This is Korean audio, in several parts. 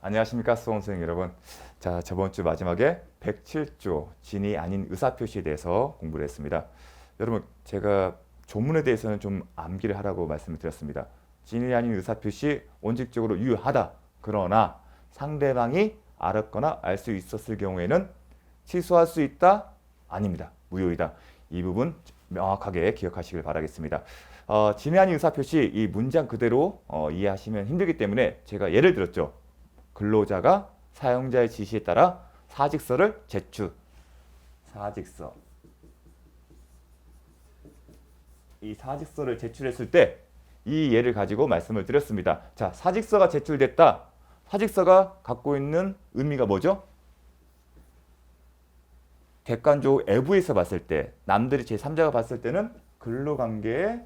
안녕하십니까 수험생 여러분. 자, 저번 주 마지막에 107조 진이 아닌 의사표시에 대해서 공부를 했습니다. 여러분, 제가 조문에 대해서는 좀 암기를 하라고 말씀을 드렸습니다. 진이 아닌 의사표시 원칙적으로 유효하다. 그러나 상대방이 알았거나 알 수 있었을 경우에는 취소할 수 있다? 아닙니다. 무효이다. 이 부분 명확하게 기억하시길 바라겠습니다. 진이 아닌 의사표시 이 문장 그대로 이해하시면 힘들기 때문에 제가 예를 들었죠. 근로자가 사용자의 지시에 따라 사직서를 제출. 사직서. 이 사직서를 제출했을 때 이 예를 가지고 말씀을 드렸습니다. 자, 사직서가 제출됐다. 사직서가 갖고 있는 의미가 뭐죠? 객관적으로 외부에서 봤을 때, 남들이 제3자가 봤을 때는 근로관계의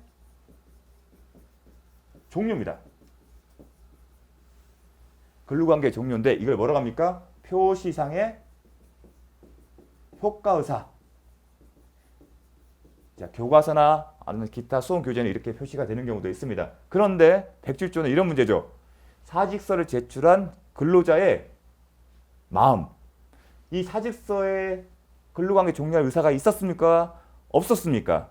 종료입니다. 근로관계 종료인데 이걸 뭐라고 합니까? 표시상의 효과의사. 자, 교과서나 아니면 기타 수험 교재는 이렇게 표시가 되는 경우도 있습니다. 그런데 107조는 이런 문제죠. 사직서를 제출한 근로자의 마음. 이 사직서에 근로관계 종료할 의사가 있었습니까? 없었습니까?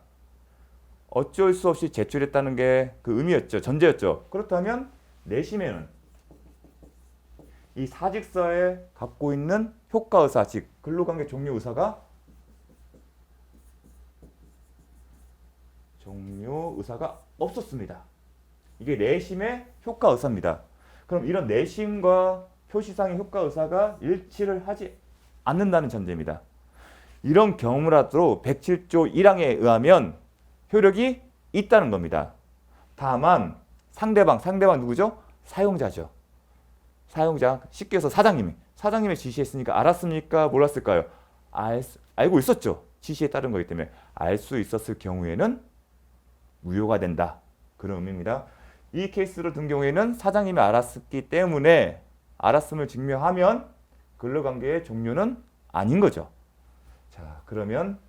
어쩔 수 없이 제출했다는 게 그 의미였죠. 전제였죠. 그렇다면 내심에는 이 사직서에 갖고 있는 효과의사, 즉 근로관계 종료 의사가 없었습니다. 이게 내심의 효과의사입니다. 그럼 이런 내심과 표시상의 효과의사가 일치를 하지 않는다는 전제입니다. 이런 경우라도 107조 1항에 의하면 효력이 있다는 겁니다. 다만 상대방 누구죠? 사용자죠. 사용자, 쉽게 해서 사장님이 지시했으니까 알았습니까? 몰랐을까요? 알고 있었죠. 지시에 따른 거기 때문에 알 수 있었을 경우에는 무효가 된다. 그런 의미입니다. 이 케이스로 든 경우에는 사장님이 알았기 때문에 알았음을 증명하면 근로관계의 종료는 아닌 거죠. 자, 그러면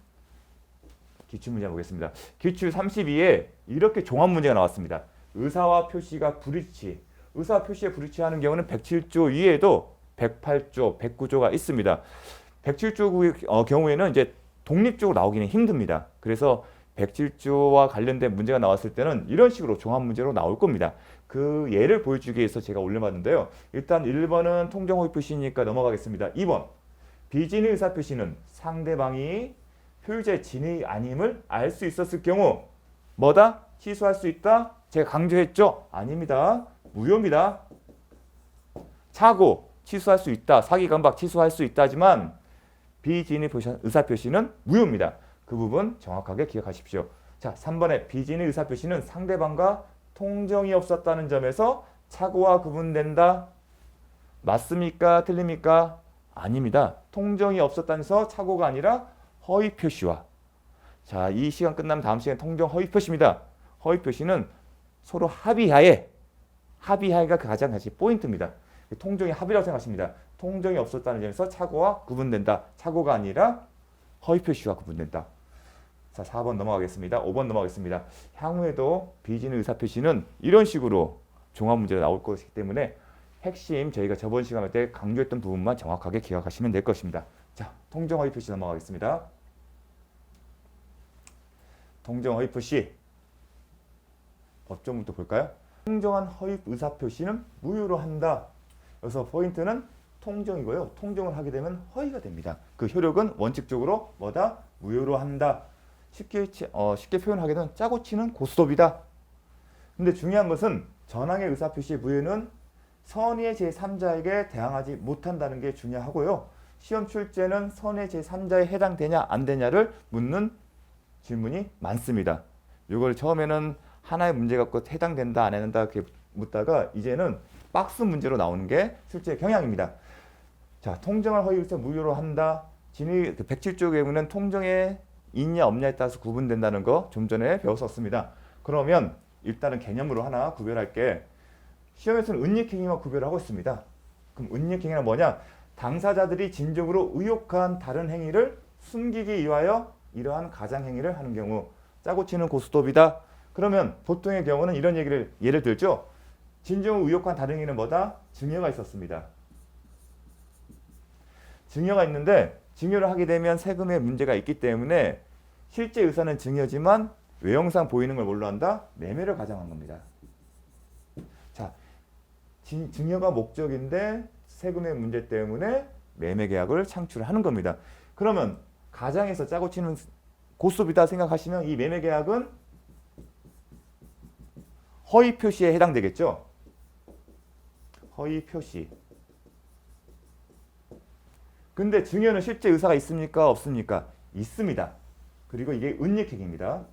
기출문제 보겠습니다. 기출 32에 이렇게 종합 문제가 나왔습니다. 의사와 표시가 불일치. 의사와 표시에 불일치하는 경우는 107조 이외에도 108조, 109조가 있습니다. 107조 경우에는 이제 독립적으로 나오기는 힘듭니다. 그래서 107조와 관련된 문제가 나왔을 때는 이런 식으로 종합 문제로 나올 겁니다. 그 예를 보여주기 위해서 제가 올려봤는데요. 일단 1번은 통정호의 표시니까 넘어가겠습니다. 2번 비진의 의사표시는 상대방이 표유자의 진의 아님을 알 수 있었을 경우 뭐다? 취소할 수 있다? 제가 강조했죠? 아닙니다. 무효입니다. 차고 취소할 수 있다. 사기감박 취소할 수 있다지만 비진의 의사표시는 무효입니다. 그 부분 정확하게 기억하십시오. 자, 3번의 비진의 의사표시는 상대방과 통정이 없었다는 점에서 착오와 구분된다. 맞습니까? 틀립니까? 아닙니다. 통정이 없었다면서 착오가 아니라 허위 표시와. 자, 이 시간 끝나면 다음 시간에 통정 허위 표시입니다. 허위 표시는 서로 합의하에가 가장 포인트입니다. 통정이 합의라고 생각하십니다. 통정이 없었다는 점에서 착오와 구분된다. 착오가 아니라 허위 표시와 구분된다. 자, 4번 넘어가겠습니다. 5번 넘어가겠습니다. 향후에도 비진의 의사표시는 이런 식으로 종합 문제가 나올 것이기 때문에 핵심 저희가 저번 시간 할 때 강조했던 부분만 정확하게 기억하시면 될 것입니다. 자, 통정 허위 표시 넘어가겠습니다. 통정 허위 표시 법조문부터 볼까요? 통정한 허위 의사표시는 무효로 한다. 여기서 포인트는 통정이고요. 통정을 하게 되면 허위가 됩니다. 그 효력은 원칙적으로 뭐다? 무효로 한다. 쉽게 표현하게 되면 짜고 치는 고스톱이다. 근데 중요한 것은 전항의 의사표시 무효는 선의의 제3자에게 대항하지 못한다는 게 중요하고요. 시험 출제는 선의 제3자에 해당되냐 안 되냐를 묻는 질문이 많습니다. 이걸 처음에는 하나의 문제 갖고 해당된다 안 해당된다 이렇게 묻다가 이제는 박스 문제로 나오는 게 실제 경향입니다. 자, 통정을 허위에서 무효로 한다. 107조 경우는 통정에 있냐 없냐에 따라서 구분된다는 거 좀 전에 배웠었습니다. 그러면 일단은 개념으로 하나 구별할게. 시험에서는 은닉행위와 구별을 하고 있습니다. 그럼 은닉행위는 뭐냐? 당사자들이 진정으로 의혹한 다른 행위를 숨기기 위하여 이러한 가장행위를 하는 경우 짜고 치는 고스톱이다. 그러면 보통의 경우는 이런 예를 들죠. 진정으로 의혹한 다른 행위는 뭐다? 증여가 있었습니다. 증여가 있는데 증여를 하게 되면 세금에 문제가 있기 때문에 실제 의사는 증여지만 외형상 보이는 걸 뭘로 한다? 매매를 가정한 겁니다. 자, 증여가 목적인데 세금의 문제 때문에 매매 계약을 창출하는 겁니다. 그러면 가장에서 짜고 치는 고스톱이다 생각하시면 이 매매 계약은 허위 표시에 해당되겠죠. 허위 표시. 근데 증여는 실제 의사가 있습니까? 없습니까? 있습니다. 그리고 이게 은닉행위입니다.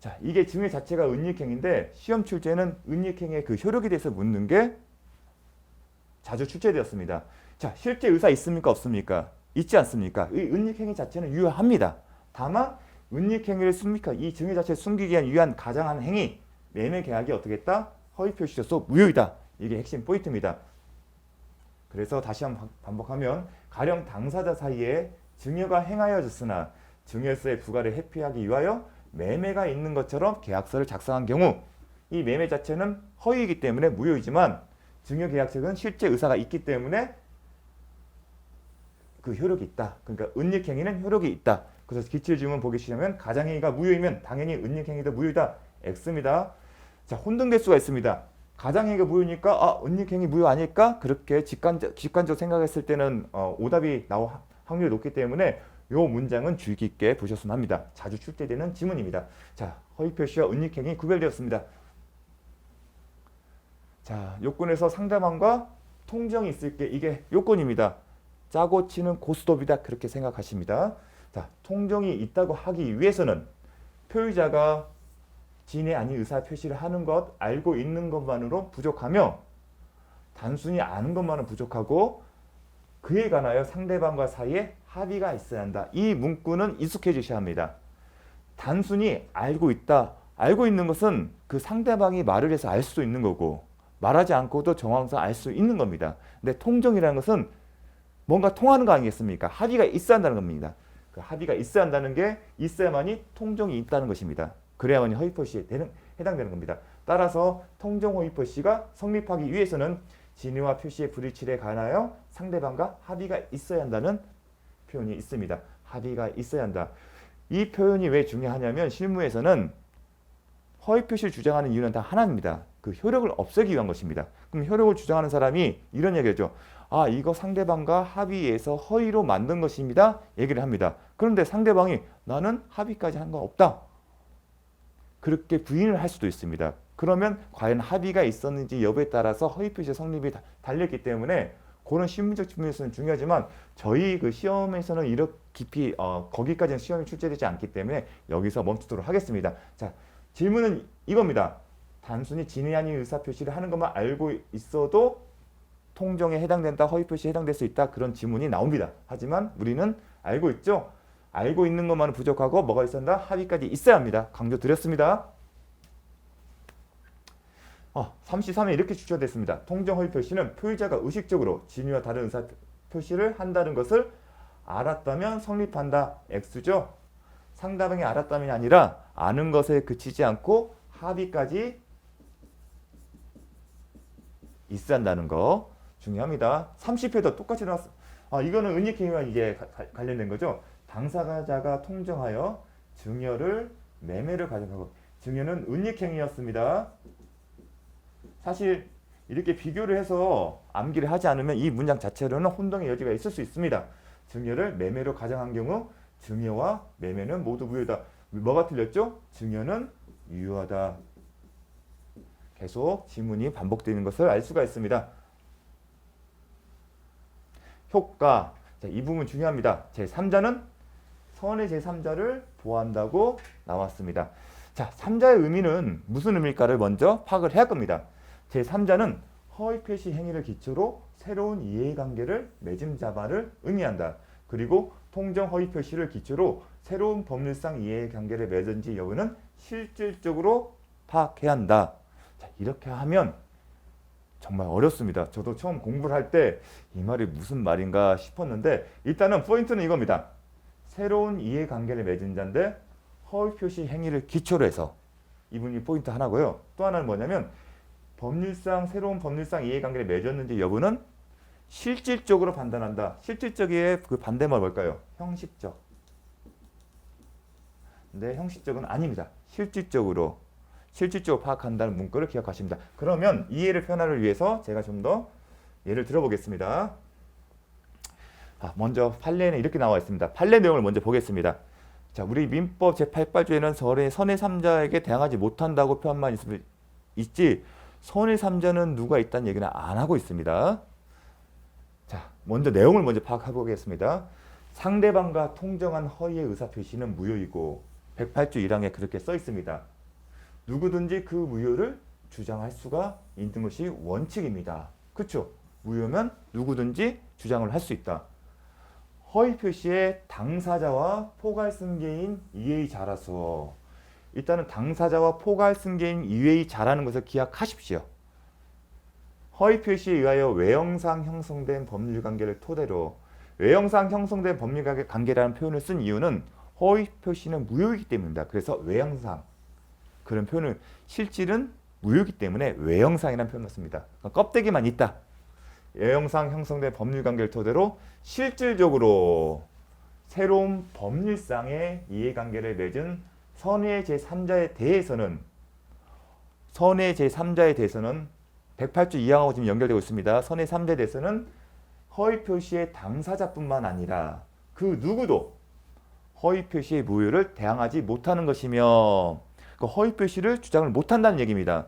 자, 이게 증여 자체가 은닉행위인데 시험 출제는 은닉행위의 그 효력에 대해서 묻는 게 자주 출제되었습니다. 자, 실제 의사 있습니까? 없습니까? 있지 않습니까? 이 은닉행위 자체는 유효합니다. 다만 은닉행위를 숨기까 이 증여 자체를 숨기기 위한 유한 가장한 행위 매매 계약이 어떻게 했다? 허위 표시로서 무효이다. 이게 핵심 포인트입니다. 그래서 다시 한번 반복하면 가령 당사자 사이에 증여가 행하여졌으나 증여세의 부과를 회피하기 위하여 매매가 있는 것처럼 계약서를 작성한 경우 이 매매 자체는 허위이기 때문에 무효이지만 증여계약책은 실제 의사가 있기 때문에 그 효력이 있다. 그러니까 은닉행위는 효력이 있다. 그래서 기출질문 보기 싫으면 가장행위가 무효이면 당연히 은닉행위도 무효이다. X입니다. 자, 혼동될 수가 있습니다. 가장행위가 무효니까 은닉행위 무효 아닐까? 그렇게 직관적으로 생각했을 때는 오답이 나올 확률이 높기 때문에 이 문장은 주의 깊게 보셨으면 합니다. 자주 출제되는 지문입니다. 자, 허위 표시와 은닉행위 구별되었습니다. 자, 요건에서 상대방과 통정이 있을 게 이게 요건입니다. 짜고 치는 고스톱이다 그렇게 생각하십니다. 자, 통정이 있다고 하기 위해서는 표의자가 진의 아닌 의사 표시를 하는 것, 알고 있는 것만으로 부족하며 단순히 아는 것만은 부족하고 그에 관하여 상대방과 사이에 합의가 있어야 한다. 이 문구는 익숙해지셔야 합니다. 단순히 알고 있다. 알고 있는 것은 그 상대방이 말을 해서 알 수도 있는 거고 말하지 않고도 정황상 알 수 있는 겁니다. 근데 통정이라는 것은 뭔가 통하는 거 아니겠습니까? 합의가 있어야 한다는 겁니다. 그 합의가 있어야 한다는 게 있어야만이 통정이 있다는 것입니다. 그래야만이 허위 표시에 해당되는 겁니다. 따라서 통정 허위 표시가 성립하기 위해서는 진위와 표시의 불일치에 관하여 상대방과 합의가 있어야 한다는 표현이 있습니다. 합의가 있어야 한다. 이 표현이 왜 중요하냐면 실무에서는 허위 표시를 주장하는 이유는 다 하나입니다. 그 효력을 없애기 위한 것입니다. 그럼 효력을 주장하는 사람이 이런 얘기죠. 이거 상대방과 합의해서 허위로 만든 것입니다. 얘기를 합니다. 그런데 상대방이 나는 합의까지 한 거 없다. 그렇게 부인을 할 수도 있습니다. 그러면 과연 합의가 있었는지 여부에 따라서 허위 표시 성립이 달렸기 때문에 그런 실무적 측면에서는 중요하지만 저희 그 시험에서는 이렇게 깊이 거기까지는 시험이 출제되지 않기 때문에 여기서 멈추도록 하겠습니다. 자, 질문은 이겁니다. 단순히 진의 아닌 의사 표시를 하는 것만 알고 있어도 통정에 해당된다, 허위 표시에 해당될 수 있다 그런 지문이 나옵니다. 하지만 우리는 알고 있죠. 알고 있는 것만은 부족하고 뭐가 있어야 한다? 합의까지 있어야 합니다. 강조드렸습니다. 33에 이렇게 추천됐습니다. 통정 허위 표시는 표의자가 의식적으로 진위와 다른 의사 표시를 한다는 것을 알았다면 성립한다. X죠. 상대방이 알았다면이 아니라 아는 것에 그치지 않고 합의까지 있어야 한다는 거 중요합니다. 30회도 똑같이 나왔어. 이거는 은닉행위와 이게 관련된 거죠. 당사자가 통정하여 증여를 매매를 가져가고 증여는 은닉행위였습니다. 사실 이렇게 비교를 해서 암기를 하지 않으면 이 문장 자체로는 혼동의 여지가 있을 수 있습니다. 증여를 매매로 가정한 경우 증여와 매매는 모두 무효다. 뭐가 틀렸죠? 증여는 유효하다. 계속 지문이 반복되는 것을 알 수가 있습니다. 효과. 자, 이 부분 중요합니다. 제3자는 선의 제3자를 보호한다고 나왔습니다. 자, 3자의 의미는 무슨 의미일까를 먼저 파악을 해야 할 겁니다. 제3자는 허위 표시 행위를 기초로 새로운 이해관계를 맺은 자만을 의미한다. 그리고 통정 허위 표시를 기초로 새로운 법률상 이해관계를 맺은지 여부는 실질적으로 파악해야 한다. 자, 이렇게 하면 정말 어렵습니다. 저도 처음 공부를 할 때 이 말이 무슨 말인가 싶었는데 일단은 포인트는 이겁니다. 새로운 이해관계를 맺은 자인데 허위 표시 행위를 기초로 해서 이분이 포인트 하나고요. 또 하나는 뭐냐면 새로운 법률상 이해관계를 맺었는지 여부는 실질적으로 판단한다. 실질적의 그 반대말 뭘까요? 형식적. 근데 형식적은 아닙니다. 실질적으로 파악한다는 문구를 기억하십니다. 그러면 이해를 편화를 위해서 제가 좀 더 예를 들어보겠습니다. 먼저 판례는 이렇게 나와 있습니다. 판례 내용을 먼저 보겠습니다. 자, 우리 민법 제8발조에는 선의 3자에게 대항하지 못한다고 표현만 있지 선의 3자는 누가 있다는 얘기는 안 하고 있습니다. 자, 먼저 내용을 먼저 파악해 보겠습니다. 상대방과 통정한 허위의 의사표시는 무효이고 108조 1항에 그렇게 써 있습니다. 누구든지 그 무효를 주장할 수가 있는 것이 원칙입니다. 그렇죠? 무효면 누구든지 주장을 할 수 있다. 허위 표시의 당사자와 포괄승계인 이해자라서 일단은 당사자와 포괄승계인 이해자라는 것을 기억하십시오. 허위 표시에 의하여 외형상 형성된 법률관계를 토대로 외형상 형성된 법률관계라는 표현을 쓴 이유는 허위 표시는 무효이기 때문입니다. 그래서 외형상 그런 표현을 실질은 무효이기 때문에 외형상이라는 표현을 씁니다. 그러니까 껍데기만 있다. 외형상 형성된 법률관계를 토대로 실질적으로 새로운 법률상의 이해관계를 맺은 선의 제3자에 대해서는 108조 2항하고 지금 연결되고 있습니다. 선의 3자에 대해서는 허위 표시의 당사자뿐만 아니라 그 누구도 허위 표시의 무효를 대항하지 못하는 것이며 그 허위 표시를 주장을 못한다는 얘기입니다.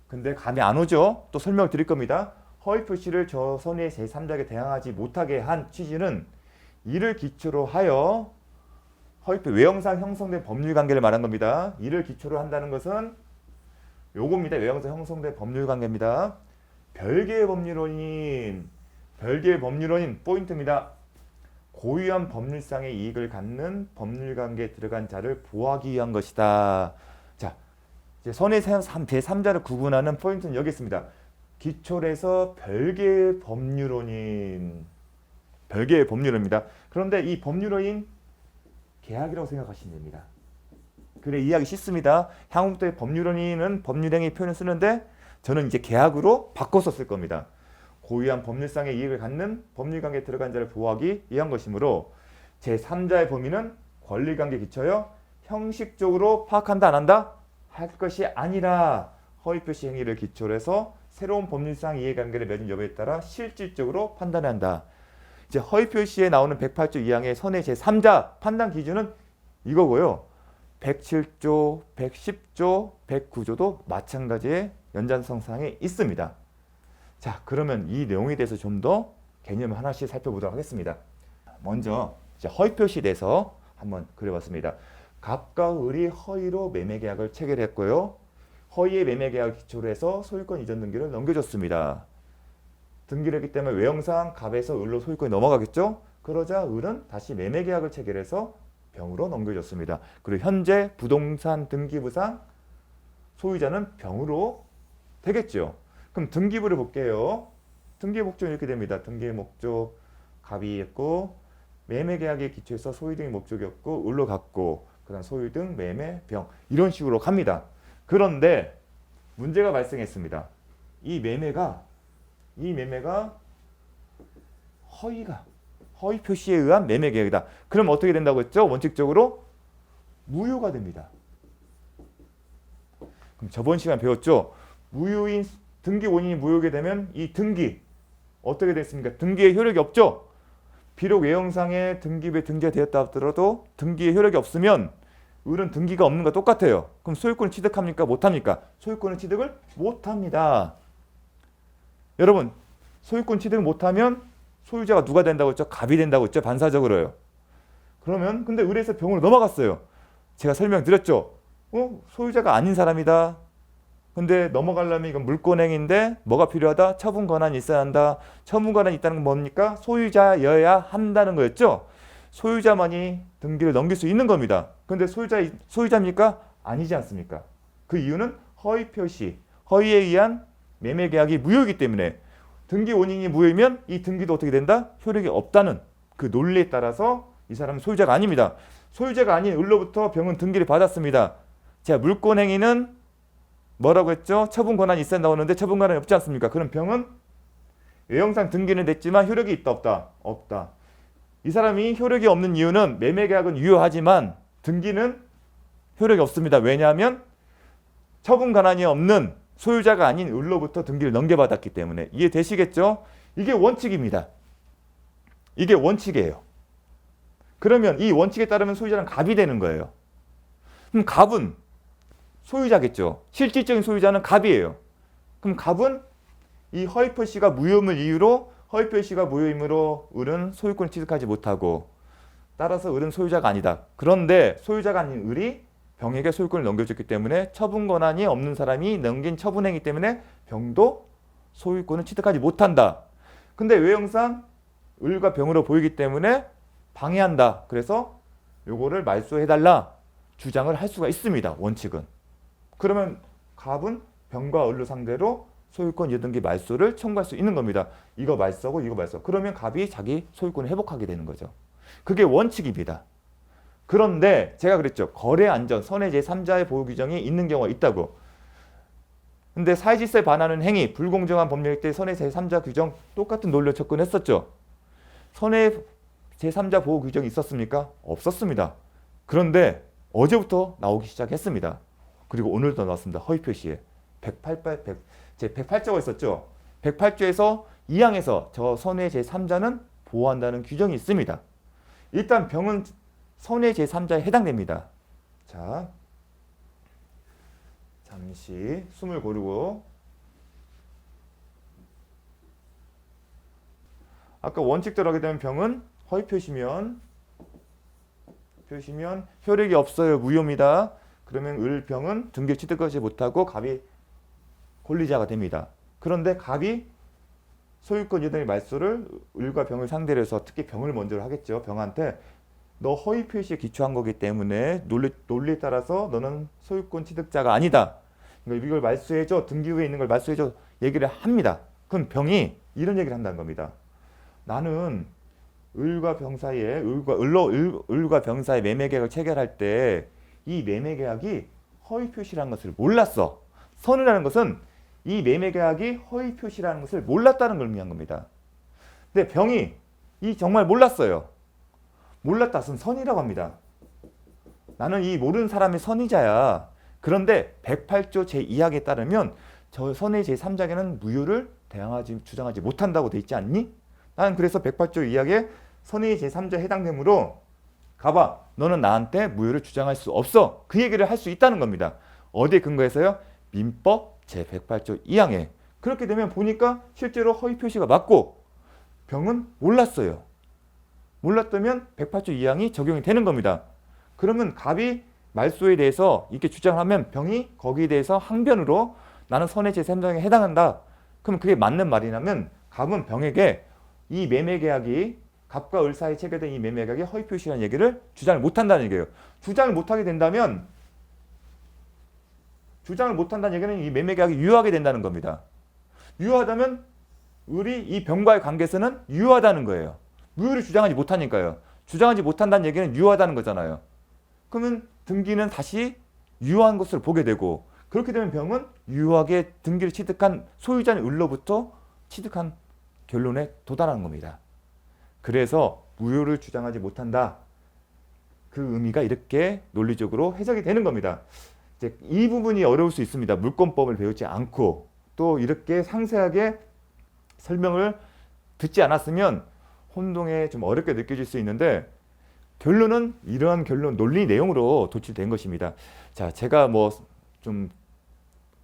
근데 감이 안 오죠? 또 설명을 드릴 겁니다. 허위 표시를 저 선의 제3자에게 대항하지 못하게 한 취지는 이를 기초로 하여 외형상 형성된 법률관계를 말한 겁니다. 이를 기초로 한다는 것은 요겁니다. 외형상 형성된 법률관계입니다. 별개의 법률원인 포인트입니다. 고유한 법률상의 이익을 갖는 법률관계에 들어간 자를 보호하기 위한 것이다. 자, 이제 선의 제3자를 구분하는 포인트는 여기 있습니다. 기초에서 별개의 법률원입니다. 그런데 이 법률원인 계약이라고 생각하시면 됩니다. 그래, 이해하기 쉽습니다. 향후 때 법률원인은 법률행위 표현을 쓰는데 저는 이제 계약으로 바꿔서 쓸 겁니다. 고유한 법률상의 이익을 갖는 법률관계에 들어간 자를 보호하기 위한 것이므로 제3자의 범위는 권리관계에 기초하여 형식적으로 파악한다 안 한다? 할 것이 아니라 허위표시 행위를 기초로 해서 새로운 법률상 이해관계를 맺은 여부에 따라 실질적으로 판단해야 한다. 이제 허위표시에 나오는 108조 2항의 선의 제3자 판단 기준은 이거고요. 107조, 110조, 109조도 마찬가지의 연장성상에 있습니다. 자, 그러면 이 내용에 대해서 좀 더 개념을 하나씩 살펴보도록 하겠습니다. 먼저 이제 허위표시에 대해서 한번 그려봤습니다. 갑과 을이 허위로 매매계약을 체결했고요. 허위의 매매계약을 기초로 해서 소유권 이전 등기를 넘겨줬습니다. 등기를 했기 때문에 외형상 갑에서 을로 소유권이 넘어가겠죠. 그러자 을은 다시 매매계약을 체결해서 병으로 넘겨줬습니다. 그리고 현재 부동산 등기부상 소유자는 병으로 되겠죠. 그럼 등기부를 볼게요. 등기의 목적은 이렇게 됩니다. 등기의 목적 갑이 했고 매매계약에 기초해서 소유 등의 목적이었고 을로 갔고 그다음 소유 등 매매 병 이런 식으로 갑니다. 그런데 문제가 발생했습니다. 이 매매가 허위 표시에 의한 매매 계약이다. 그럼 어떻게 된다고 했죠? 원칙적으로 무효가 됩니다. 그럼 저번 시간 배웠죠? 무효인 등기 원인이 무효게 되면 이 등기 어떻게 됐습니까? 등기에 효력이 없죠? 비록 외형상의 등기부에 등재가 되었다 하더라도 등기에 효력이 없으면 을은 등기가 없는 거 똑같아요. 그럼 소유권을 취득합니까? 못합니까? 소유권을 취득을 못합니다. 여러분, 소유권 취득을 못하면 소유자가 누가 된다고 했죠? 갑이 된다고 했죠? 반사적으로요. 그러면 근데 을에서 병으로 넘어갔어요. 제가 설명드렸죠? 소유자가 아닌 사람이다. 근데 넘어가려면 이건 물권행위인데 뭐가 필요하다? 처분 권한이 있어야 한다. 처분 권한이 있다는 건 뭡니까? 소유자여야 한다는 거였죠? 소유자만이 등기를 넘길 수 있는 겁니다. 근데 소유자입니까? 아니지 않습니까? 그 이유는 허위 표시, 허위에 의한 매매 계약이 무효이기 때문에 등기 원인이 무효이면 이 등기도 어떻게 된다? 효력이 없다는 그 논리에 따라서 이 사람은 소유자가 아닙니다. 소유자가 아닌 을로부터 병은 등기를 받았습니다. 자, 물권행위는 뭐라고 했죠? 처분 권한이 있어야 나오는데 처분 권한이 없지 않습니까? 그럼 병은 외형상 등기는 됐지만 효력이 있다 없다? 없다. 이 사람이 효력이 없는 이유는 매매계약은 유효하지만 등기는 효력이 없습니다. 왜냐하면 처분 권한이 없는 소유자가 아닌 을로부터 등기를 넘겨받았기 때문에. 이해되시겠죠? 이게 원칙입니다. 이게 원칙이에요. 그러면 이 원칙에 따르면 소유자는 갑이 되는 거예요. 그럼 갑은 소유자겠죠. 실질적인 소유자는 갑이에요. 그럼 갑은 이 허위표시가 무효임을 이유로 허위표시가 무효임으로 을은 소유권을 취득하지 못하고 따라서 을은 소유자가 아니다. 그런데 소유자가 아닌 을이 병에게 소유권을 넘겨줬기 때문에 처분 권한이 없는 사람이 넘긴 처분행위 때문에 병도 소유권을 취득하지 못한다. 근데 외형상 을과 병으로 보이기 때문에 방해한다. 그래서 요거를 말소해달라 주장을 할 수가 있습니다. 원칙은. 그러면 갑은 병과 을로 상대로 소유권 이해등기 말소를 청구할 수 있는 겁니다. 이거 말소고 이거 말소. 그러면 갑이 자기 소유권을 회복하게 되는 거죠. 그게 원칙입니다. 그런데 제가 그랬죠. 거래 안전, 선의 제3자의 보호 규정이 있는 경우가 있다고. 근데 사회질서에 반하는 행위, 불공정한 법률 때 선의 제3자 규정 똑같은 논리로 접근했었죠. 선의 제3자 보호 규정이 있었습니까? 없었습니다. 그런데 어제부터 나오기 시작했습니다. 그리고 오늘도 나왔습니다. 허위표시에. 제 108조가 있었죠. 108조에서 2항에서 저 선의 제3자는 보호한다는 규정이 있습니다. 일단 병은 선의 제3자에 해당됩니다. 자, 잠시 숨을 고르고 아까 원칙대로 하게 되면 병은 허위표시면 효력이 없어요. 무효입니다. 그러면 을병은 등기를 취득하지 못하고 갑이 권리자가 됩니다. 그런데 갑이 소유권 이해등기 말소를 을과 병을 상대로 해서 특히 병을 먼저 하겠죠. 병한테 너 허위 표시에 기초한 거기 때문에 논리에 따라서 너는 소유권 취득자가 아니다. 이걸 말소해줘. 등기 후에 있는 걸 말소해줘. 얘기를 합니다. 그럼 병이 이런 얘기를 한다는 겁니다. 나는 을과 병 사이에 을과 병 사이 매매계약을 체결할 때 이 매매계약이 허위 표시라는 것을 몰랐어. 선이라는 것은 이 매매계약이 허위 표시라는 것을 몰랐다는 걸 의미한 겁니다. 근데 병이 정말 몰랐어요. 몰랐다 쓴 선이라고 합니다. 나는 이 모르는 사람이 선의자야. 그런데 108조 제2항에 따르면 저 선의 제3자에게는 무효를 주장하지 못한다고 돼 있지 않니? 나는 그래서 108조 2항에 선의 제3자에 해당되므로 가봐. 너는 나한테 무효를 주장할 수 없어. 그 얘기를 할 수 있다는 겁니다. 어디에 근거해서요? 민법 제108조 2항에. 그렇게 되면 보니까 실제로 허위 표시가 맞고 병은 몰랐어요. 몰랐다면 108조 2항이 적용이 되는 겁니다. 그러면 갑이 말소에 대해서 이렇게 주장하면 병이 거기에 대해서 항변으로 나는 선의 제3자에 해당한다. 그럼 그게 맞는 말이라면 갑은 병에게 이 매매계약이 갑과 을 사이에 체결된 이 매매계약이 허위 표시라는 얘기를 주장을 못한다는 얘기예요. 주장을 못하게 된다면 주장을 못한다는 얘기는 이 매매계약이 유효하게 된다는 겁니다. 유효하다면 을이 이 병과의 관계에서는 유효하다는 거예요. 무효를 주장하지 못하니까요. 주장하지 못한다는 얘기는 유효하다는 거잖아요. 그러면 등기는 다시 유효한 것으로 보게 되고 그렇게 되면 병은 유효하게 등기를 취득한 소유자인 을로부터 취득한 결론에 도달하는 겁니다. 그래서 무효를 주장하지 못한다. 그 의미가 이렇게 논리적으로 해석이 되는 겁니다. 이제 이 부분이 어려울 수 있습니다. 물권법을 배우지 않고 또 이렇게 상세하게 설명을 듣지 않았으면 혼동에 좀 어렵게 느껴질 수 있는데 결론은 이러한 논리 내용으로 도출된 것입니다. 자, 제가 뭐 좀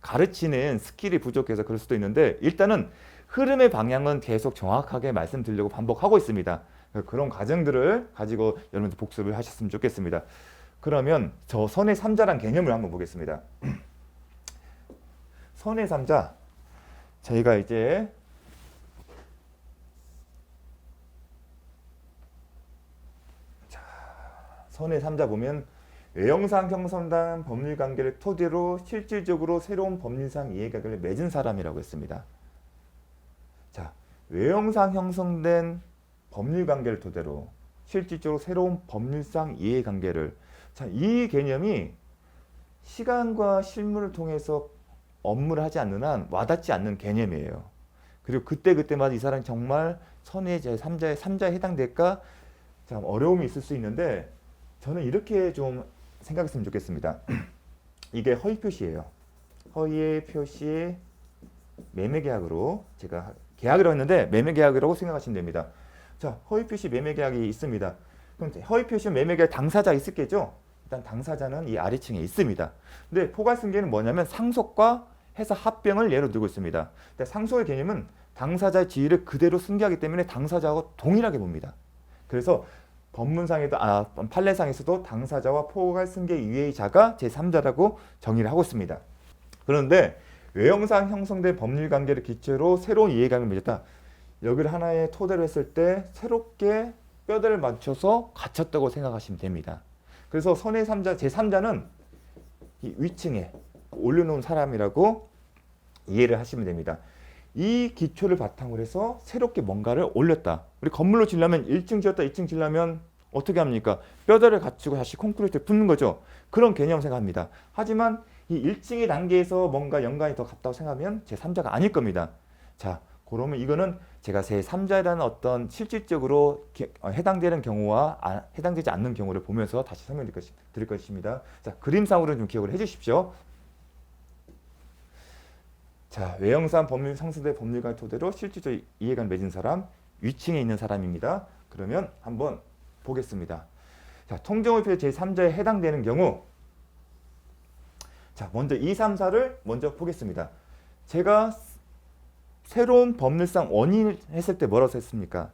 가르치는 스킬이 부족해서 그럴 수도 있는데 일단은 흐름의 방향은 계속 정확하게 말씀드리려고 반복하고 있습니다. 그런 과정들을 가지고 여러분들 복습을 하셨으면 좋겠습니다. 그러면 저 선의 3자란 개념을 한번 보겠습니다. 선의 3자, 저희가 이제 선의 3자 보면 외형상 형성된 법률관계를 토대로 실질적으로 새로운 법률상 이해관계를 맺은 사람이라고 했습니다. 자, 외형상 형성된 법률관계를 토대로 실질적으로 새로운 법률상 이해관계를 자, 이 개념이 시간과 실물을 통해서 업무를 하지 않는 한 와닿지 않는 개념이에요. 그리고 그때그때마다 이 사람이 정말 선의 제3자의 3자에 해당될까 참 어려움이 있을 수 있는데 저는 이렇게 좀 생각했으면 좋겠습니다. 이게 허위 표시예요. 허위의 표시 매매계약으로 제가 계약이라고 했는데 매매계약이라고 생각하시면 됩니다. 자, 허위 표시 매매계약이 있습니다. 그럼 허위 표시 매매계약 당사자 있었겠죠? 일단 당사자는 이 아래층에 있습니다. 근데 포괄승계는 뭐냐면 상속과 해서 합병을 예로 들고 있습니다. 근데 상속의 개념은 당사자의 지위를 그대로 승계하기 때문에 당사자하고 동일하게 봅니다. 그래서 법문상에도 판례상에서도 당사자와 포괄승계 이외의 자가 제3자라고 정의를 하고 있습니다. 그런데 외형상 형성된 법률관계를 기초로 새로운 이해관계를 맺었다. 여기를 하나의 토대로 했을 때 새롭게 뼈대를 맞춰서 갖췄다고 생각하시면 됩니다. 그래서 선의 3자, 제3자는 이 위층에 올려놓은 사람이라고 이해를 하시면 됩니다. 이 기초를 바탕으로 해서 새롭게 뭔가를 올렸다. 우리 건물로 지려면 1층 지었다 2층 지려면 어떻게 합니까? 뼈대를 갖추고 다시 콘크리트를 붓는 거죠. 그런 개념 생각합니다. 하지만 이 1층의 단계에서 뭔가 연관이 더 같다고 생각하면 제3자가 아닐 겁니다. 자, 그러면 이거는 제가 제3자라는 어떤 실질적으로 해당되는 경우와 해당되지 않는 경우를 보면서 다시 설명드릴 것입니다. 자, 그림상으로 좀 기억을 해 주십시오. 자, 외형상 법률 상수대 법률관 토대로 실질적 이해관을 맺은 사람, 위층에 있는 사람입니다. 그러면 한번 보겠습니다. 자, 통정의표 제3자에 해당되는 경우, 자, 먼저 2, 3, 4를 먼저 보겠습니다. 제가 새로운 법률상 원인을 했을 때 뭐라고 했습니까?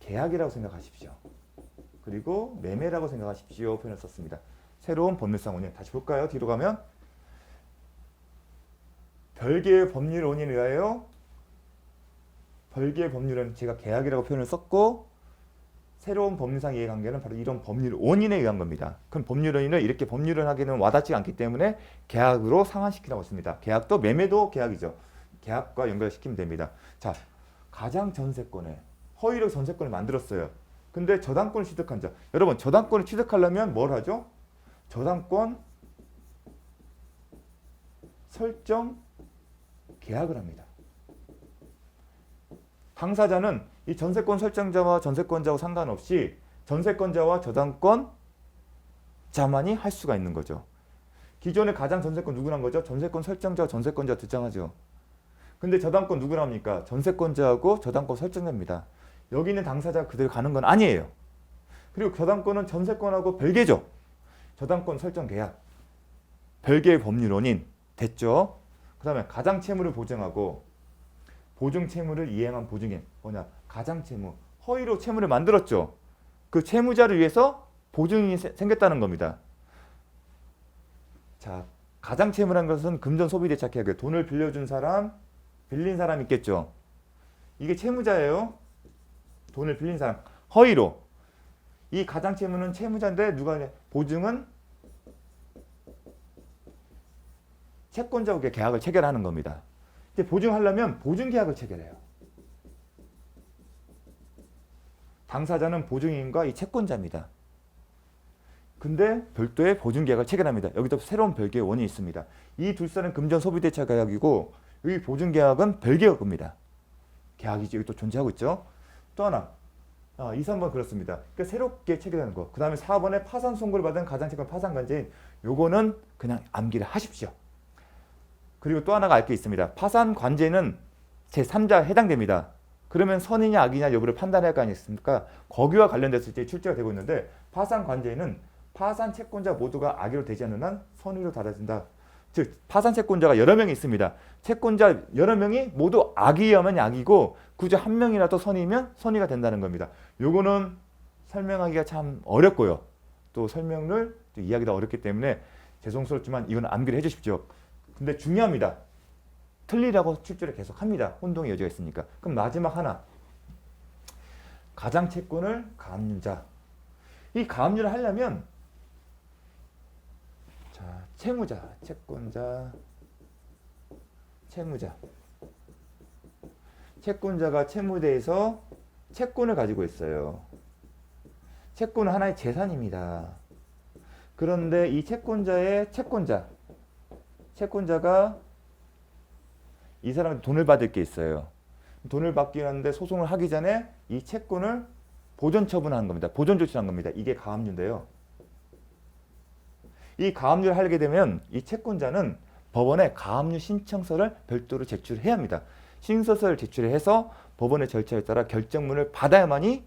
계약이라고 생각하십시오. 그리고 매매라고 생각하십시오. 표현을 썼습니다. 새로운 법률상 원인. 다시 볼까요? 뒤로 가면 별개의 법률 원인에 의하여 별개의 법률은 제가 계약이라고 표현을 썼고 새로운 법률상 이해관계는 바로 이런 법률 원인에 의한 겁니다. 그럼 법률 원인을 이렇게 법률을 하기는 와닿지 않기 때문에 계약으로 상환시키라고 했습니다. 계약도 매매도 계약이죠. 계약과 연결시키면 됩니다. 자, 가장 전세권에 허위로 전세권을 만들었어요. 근데 저당권을 취득한 자. 여러분, 저당권을 취득하려면 뭘 하죠? 저당권 설정 계약을 합니다. 당사자는 이 전세권 설정자와 전세권자와 상관없이 전세권자와 저당권자만이 할 수가 있는 거죠. 기존의 가장 전세권 누구란 거죠? 전세권 설정자와 전세권자 등장하죠. 근데 저당권 누구라 합니까? 전세권자하고 저당권 설정자입니다. 여기 있는 당사자가 그대로 가는 건 아니에요. 그리고 저당권은 전세권하고 별개죠. 저당권 설정 계약, 별개의 법률 원인 됐죠. 그 다음에 가장 채무를 보증하고 보증 채무를 이행한 보증인 뭐냐? 가장 채무, 허위로 채무를 만들었죠. 그 채무자를 위해서 보증인이 생겼다는 겁니다. 자, 가장 채무라는 것은 금전 소비 대차 계약에 돈을 빌려준 사람, 빌린 사람 있겠죠. 이게 채무자예요. 돈을 빌린 사람, 허위로. 이 가장 채무는 채무자인데 누가 보증은 채권자와 계약을 체결하는 겁니다. 이제 보증하려면 보증계약을 체결해요. 당사자는 보증인과 이 채권자입니다. 근데 별도의 보증계약을 체결합니다. 여기도 새로운 별개의 원인이 있습니다. 이 두 사람은 금전 소비대차 계약이고 여기 보증계약은 별개의 겁니다. 계약이 여기 또 존재하고 있죠. 또 하나 2, 3번 그렇습니다. 그러니까 새롭게 체결하는 거. 그 다음에 4번에 파산 선고를 받은 가장채권 파산관제인 요거는 그냥 암기를 하십시오. 그리고 또 하나가 알 게 있습니다. 파산관제는 제3자에 해당됩니다. 그러면 선이냐 악이냐 여부를 판단할 거 아니겠습니까? 거기와 관련돼서 이제 출제가 되고 있는데 파산관제는 파산 채권자 모두가 악의로 되지 않는 한 선의로 달아진다. 즉 파산 채권자가 여러 명이 있습니다. 채권자 여러 명이 모두 악의하면 악이고 굳이 한 명이라도 선의면 선의가 된다는 겁니다. 요거는 설명하기가 참 어렵고요. 또 설명을 또 이야기가 어렵기 때문에 죄송스럽지만 이건 암기를 해주십시오. 근데 중요합니다. 틀리라고 출제를 계속합니다. 혼동의 여지가 있으니까. 그럼 마지막 하나. 가장 채권을 가압류자. 이 가압류를 하려면 자, 채무자, 채권자, 채무자. 채권자가 채무대에서 채권을 가지고 있어요. 채권은 하나의 재산입니다. 그런데 이 채권자의 채권자가 이 사람한테 돈을 받을 게 있어요. 돈을 받기 하는데 소송을 하기 전에 이 채권을 보존 처분하는 겁니다. 보존 조치하는 겁니다. 이게 가압류인데요. 이 가압류를 하게 되면 이 채권자는 법원에 가압류 신청서를 별도로 제출해야 합니다. 신청서를 제출해서 법원의 절차에 따라 결정문을 받아야만이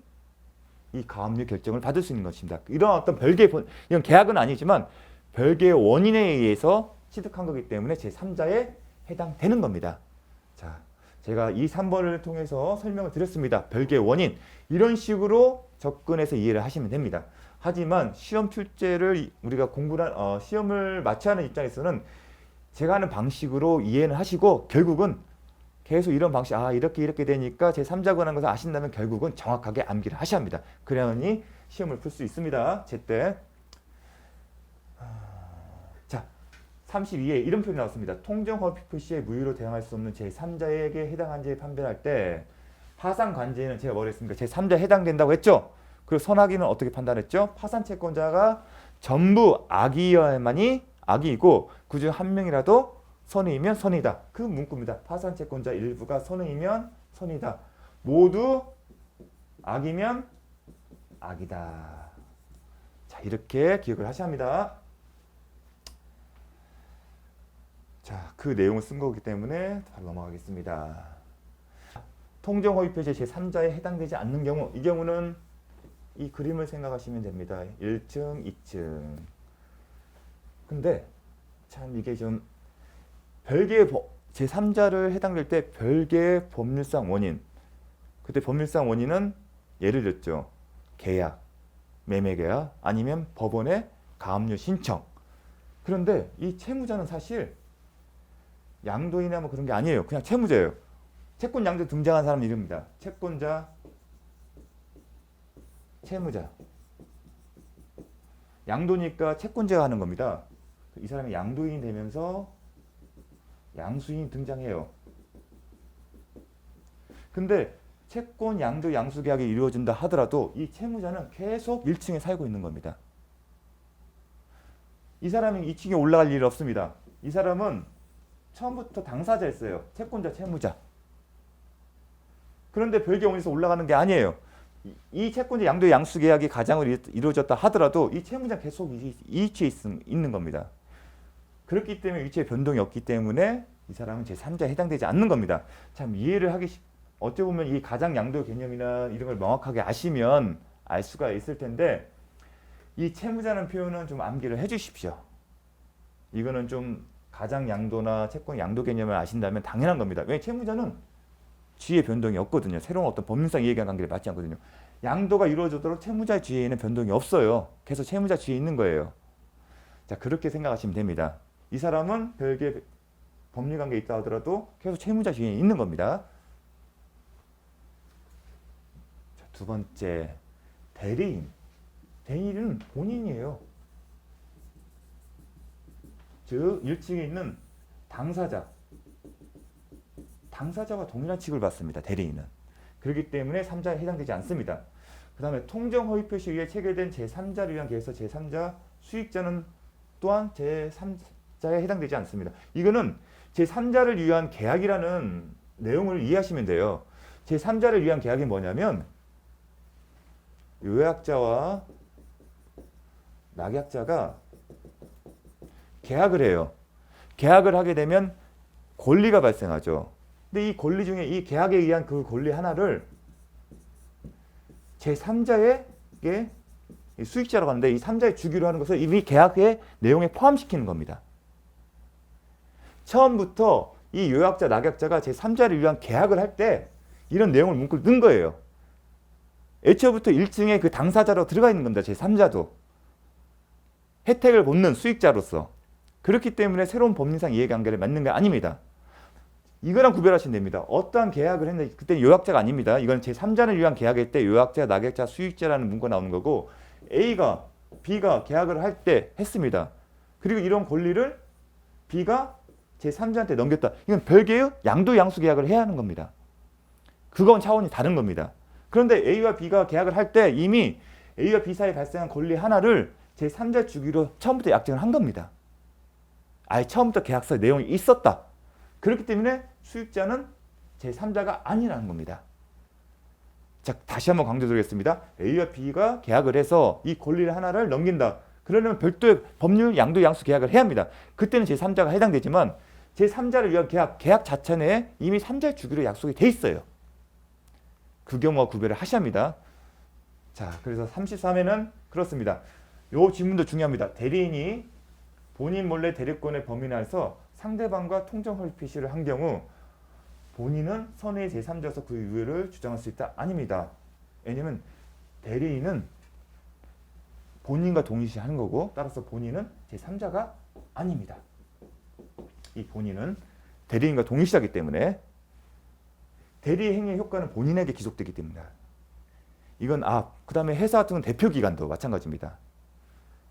이 가압류 결정을 받을 수 있는 것입니다. 이런 어떤 별개의 이건 계약은 아니지만 별개의 원인에 의해서 취득한 거기 때문에 제3자에 해당되는 겁니다. 자, 제가 이 3번을 통해서 설명을 드렸습니다. 별개의 원인 이런 식으로 접근해서 이해를 하시면 됩니다. 하지만 시험 출제를 우리가 시험을 마쳐야 하는 입장에서는 제가 하는 방식으로 이해는 하시고 결국은 계속 이런 방식 이렇게 되니까 제3자 권한 것을 아신다면 결국은 정확하게 암기를 하셔야 합니다. 그래야만이 시험을 풀 수 있습니다. 제때. 자, 32에 이런 표현이 나왔습니다. 통정허위 시에 무효로 대항할 수 없는 제3자에게 해당한지 판별할 때 파산관제는 제가 뭐라 했습니까? 제3자에 해당된다고 했죠? 그리고 선악인은 어떻게 판단했죠? 파산채권자가 전부 악이어야만이 악이고 그중 한 명이라도 선의이면 선이다. 그 문구입니다. 파산채권자 일부가 선의이면 선이다. 모두 악이면 악이다. 자, 이렇게 기억을 하셔야 합니다. 자, 그 내용을 쓴 거기 때문에 바로 넘어가겠습니다. 통정허위 표시에 제3자에 해당되지 않는 경우, 이 경우는 이 그림을 생각하시면 됩니다. 1층, 2층. 근데 참 이게 좀 별개의 제3자를 해당될 때 별개의 법률상 원인. 그때 법률상 원인은 예를 들었죠. 계약, 매매계약 아니면 법원의 가압류 신청. 그런데 이 채무자는 사실 양도인이나 뭐 그런 게 아니에요. 그냥 채무자예요. 채권 양도 등장한 사람 이름입니다. 채권자, 채무자. 양도니까 채권자가 하는 겁니다. 이 사람이 양도인이 되면서 양수인이 등장해요. 근데 채권 양도 양수 계약이 이루어진다 하더라도 이 채무자는 계속 1층에 살고 있는 겁니다. 이 사람이 2층에 올라갈 일 없습니다. 이 사람은 처음부터 당사자였어요. 채권자, 채무자. 그런데 별개 원인에서 올라가는 게 아니에요. 이 채권자 양도 양수 계약이 가장으로 이루어졌다 하더라도 이 채무자는 계속 이 위치에 있는 겁니다. 그렇기 때문에 위치에 변동이 없기 때문에 이 사람은 제3자에 해당되지 않는 겁니다. 참 이해를 하기 어찌 보면 이 가장 양도 개념이나 이런 걸 명확하게 아시면 알 수가 있을 텐데 이 채무자는 표현은 좀 암기를 해 주십시오. 이거는 좀 가장 양도나 채권 양도 개념을 아신다면 당연한 겁니다. 왜 채무자는 지위의 변동이 없거든요. 새로운 어떤 법률상 이해관계를 맞지 않거든요. 양도가 이루어지도록 채무자의 지위에는 변동이 없어요. 계속 채무자 지위에 있는 거예요. 자, 그렇게 생각하시면 됩니다. 이 사람은 별개 법률관계에 있다 하더라도 계속 채무자 지위에 있는 겁니다. 자, 두 번째, 대리인. 대리인은 본인이에요. 즉 1층에 있는 당사자와 동일한 취급을 받습니다. 대리인은. 그렇기 때문에 3자에 해당되지 않습니다. 그 다음에 통정허위 표시에 의해 체결된 제3자를 위한 계약서 제3자 수익자는 또한 제3자에 해당되지 않습니다. 이거는 제3자를 위한 계약이라는 내용을 이해하시면 돼요. 제3자를 위한 계약이 뭐냐면 요약자와 낙약자가 계약을 해요. 계약을 하게 되면 권리가 발생하죠. 근데 이 권리 중에 이 계약에 의한 그 권리 하나를 제3자에게 수익자라고 하는데 이 3자에 주기로 하는 것을 이미 계약의 내용에 포함시키는 겁니다. 처음부터 이 요약자, 낙약자가 제3자를 위한 계약을 할 때 이런 내용을 문구를 넣은 거예요. 애초부터 1층에 그 당사자로 들어가 있는 겁니다. 제3자도. 혜택을 받는 수익자로서. 그렇기 때문에 새로운 법률상 이해관계를 맺는 게 아닙니다. 이거랑 구별하시면 됩니다. 어떠한 계약을 했는데 그때는 요약자가 아닙니다. 이건 제3자를 위한 계약일 때 요약자, 낙약자, 수익자라는 문구가 나오는 거고 A가 B가 계약을 할 때 했습니다. 그리고 이런 권리를 B가 제3자한테 넘겼다. 이건 별개의 양도 양수 계약을 해야 하는 겁니다. 그건 차원이 다른 겁니다. 그런데 A와 B가 계약을 할 때 이미 A와 B 사이에 발생한 권리 하나를 제3자 주기로 처음부터 약정을 한 겁니다. 아예 처음부터 계약서 내용이 있었다. 그렇기 때문에 수익자는 제3자가 아니라는 겁니다. 자, 다시 한번 강조드리겠습니다. A와 B가 계약을 해서 이 권리를 하나를 넘긴다. 그러려면 별도의 법률 양도 양수 계약을 해야 합니다. 그때는 제3자가 해당되지만 제3자를 위한 계약 자체 내에 이미 3자의 주기로 약속이 돼 있어요. 그 경우와 구별을 하셔야 합니다. 자, 그래서 33회는 그렇습니다. 요 질문도 중요합니다. 대리인이 본인 몰래 대리권의 범위 내에서 상대방과 통정 허위 표시를 한 경우 본인은 선의 제3자로서 그 유효를 주장할 수 있다? 아닙니다. 왜냐면 대리인은 본인과 동일시 하는 거고 따라서 본인은 제3자가 아닙니다. 이 본인은 대리인과 동일시하기 때문에 대리 행위의 효과는 본인에게 기속되기 때문이다. 이건 그 다음에 회사 같은 건 대표기관도 마찬가지입니다.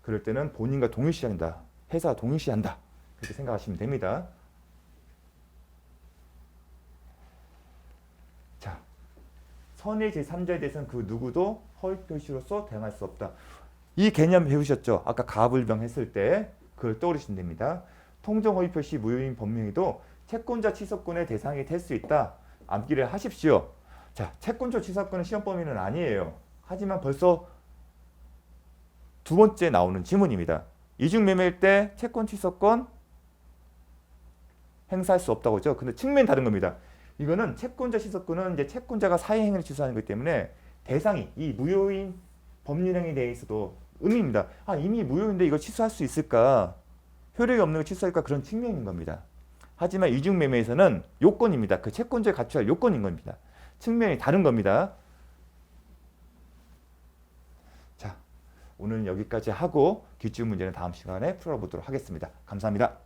그럴 때는 본인과 동일시한다. 회사와 동일시한다. 그렇게 생각하시면 됩니다. 자, 선의 제3자에 대해서는 그 누구도 허위 표시로서 대응할 수 없다. 이 개념 배우셨죠? 아까 가불병 했을 때 그걸 떠올리시면 됩니다. 통정 허위 표시 무효인 법명에도 채권자 취소권의 대상이 될 수 있다. 암기를 하십시오. 자, 채권자 취소권은 시험 범위는 아니에요. 하지만 벌써 두 번째 나오는 지문입니다. 이중매매일 때 채권 취소권 행사할 수 없다고 하죠. 근데 측면이 다른 겁니다. 이거는 채권자 취소권은 이제 채권자가 사회행위를 취소하는 거기 때문에 대상이 이 무효인 법률행위에 대해서도 의미입니다. 이미 무효인데 이걸 취소할 수 있을까? 효력이 없는 걸 취소할까? 그런 측면인 겁니다. 하지만 이중매매에서는 요건입니다. 그 채권자가 갖춰야 할 요건인 겁니다. 측면이 다른 겁니다. 자, 오늘 여기까지 하고 기출 문제는 다음 시간에 풀어보도록 하겠습니다. 감사합니다.